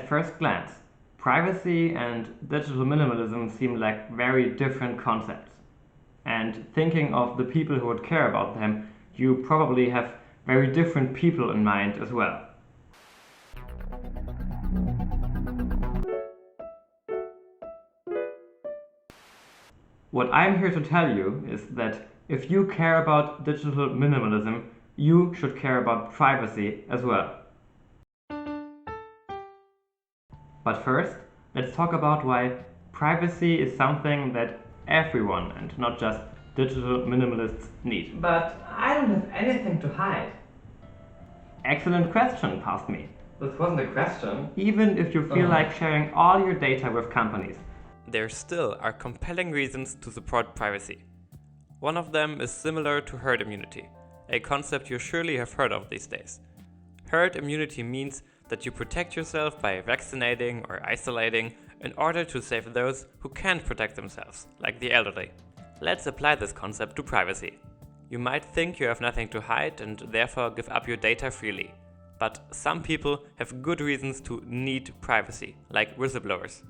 At first glance, privacy and digital minimalism seem like very different concepts. And thinking of the people who would care about them, you probably have very different people in mind as well. What I'm here to tell you is that if you care about digital minimalism, you should care about privacy as well. But first, let's talk about why privacy is something that everyone, and not just digital minimalists, need. But I don't have anything to hide. Excellent question, past me. This wasn't a question. Even if you feel like sharing all your data with companies, there still are compelling reasons to support privacy. One of them is similar to herd immunity, a concept you surely have heard of these days. Herd immunity means that you protect yourself by vaccinating or isolating in order to save those who can't protect themselves, like the elderly. Let's apply this concept to privacy. You might think you have nothing to hide and therefore give up your data freely. But some people have good reasons to need privacy, like whistleblowers.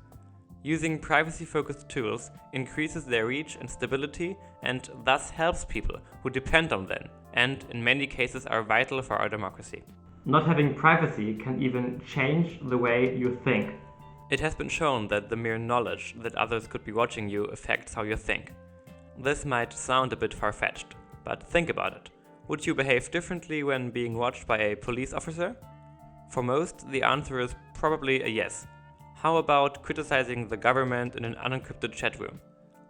Using privacy-focused tools increases their reach and stability and thus helps people who depend on them and in many cases are vital for our democracy. Not having privacy can even change the way you think. It has been shown that the mere knowledge that others could be watching you affects how you think. This might sound a bit far-fetched, but think about it. Would you behave differently when being watched by a police officer? For most, the answer is probably a yes. How about criticizing the government in an unencrypted chat room?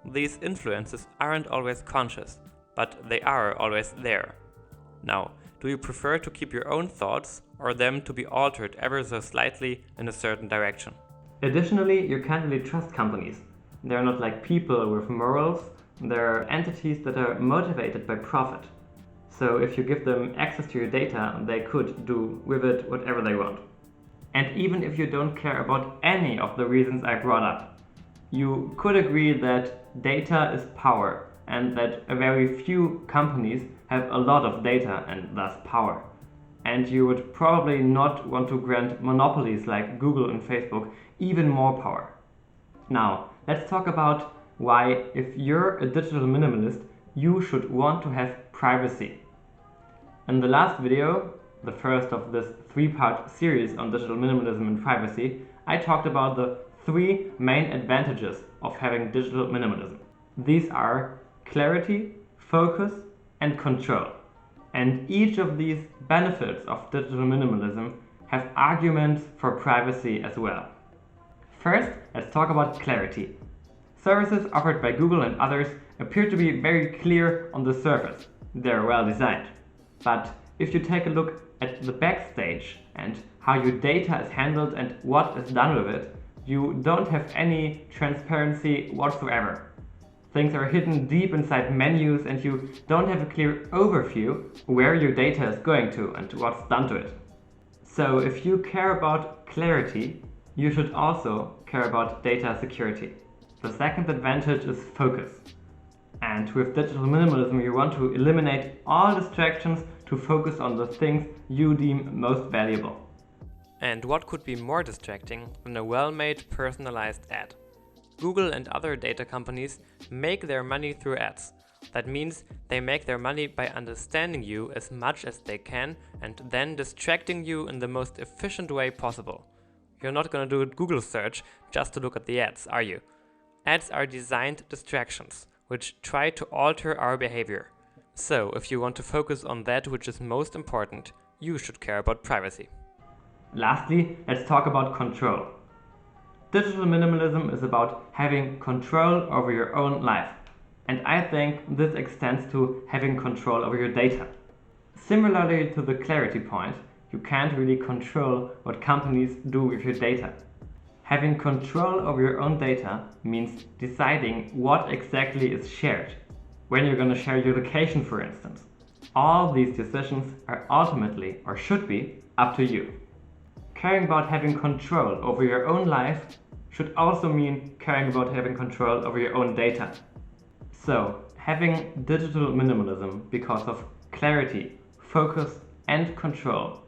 These influences aren't always conscious, but they are always there. Now, do you prefer to keep your own thoughts or them to be altered ever so slightly in a certain direction? Additionally, you can't really trust companies. They're not like people with morals, they're entities that are motivated by profit. So if you give them access to your data, they could do with it whatever they want. And even if you don't care about any of the reasons I brought up, you could agree that data is power and that a very few companies have a lot of data and thus power. And you would probably not want to grant monopolies like Google and Facebook even more power. Now, let's talk about why, if you're a digital minimalist, you should want to have privacy. In the last video, the first of this three-part series on digital minimalism and privacy, I talked about the three main advantages of having digital minimalism. These are clarity, focus, and control. And each of these benefits of digital minimalism have arguments for privacy as well. First, let's talk about clarity. Services offered by Google and others appear to be very clear on the surface. They're well designed. But if you take a look at the backstage and how your data is handled and what is done with it, you don't have any transparency whatsoever. Things are hidden deep inside menus and you don't have a clear overview where your data is going to and what's done to it. So if you care about clarity, you should also care about data security. The second advantage is focus. And with digital minimalism, you want to eliminate all distractions to focus on the things you deem most valuable. And what could be more distracting than a well-made personalized ad? Google and other data companies make their money through ads. That means they make their money by understanding you as much as they can and then distracting you in the most efficient way possible. You're not going to do a Google search just to look at the ads, are you? Ads are designed distractions, which try to alter our behavior. So, if you want to focus on that which is most important, you should care about privacy. Lastly, let's talk about control. Digital minimalism is about having control over your own life. And I think this extends to having control over your data. Similarly to the clarity point, you can't really control what companies do with your data. Having control over your own data means deciding what exactly is shared. When you're going to share your location, for instance. All these decisions are ultimately, or should be, up to you. Caring about having control over your own life should also mean caring about having control over your own data. So, having digital minimalism because of clarity, focus, and control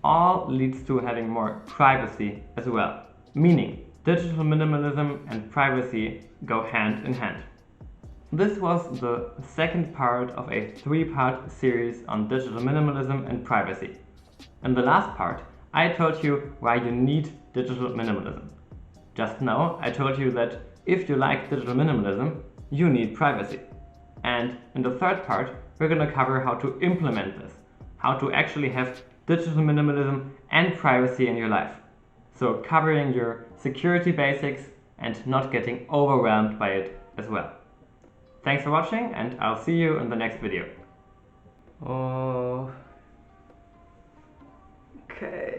all leads to having more privacy as well. Meaning, digital minimalism and privacy go hand in hand. This was the second part of a 3-part series on digital minimalism and privacy. In the last part, I told you why you need digital minimalism. Just now, I told you that if you like digital minimalism, you need privacy. And in the third part, we're going to cover how to implement this, how to actually have digital minimalism and privacy in your life. So covering your security basics and not getting overwhelmed by it as well. Thanks for watching, and I'll see you in the next video. Oh. Okay.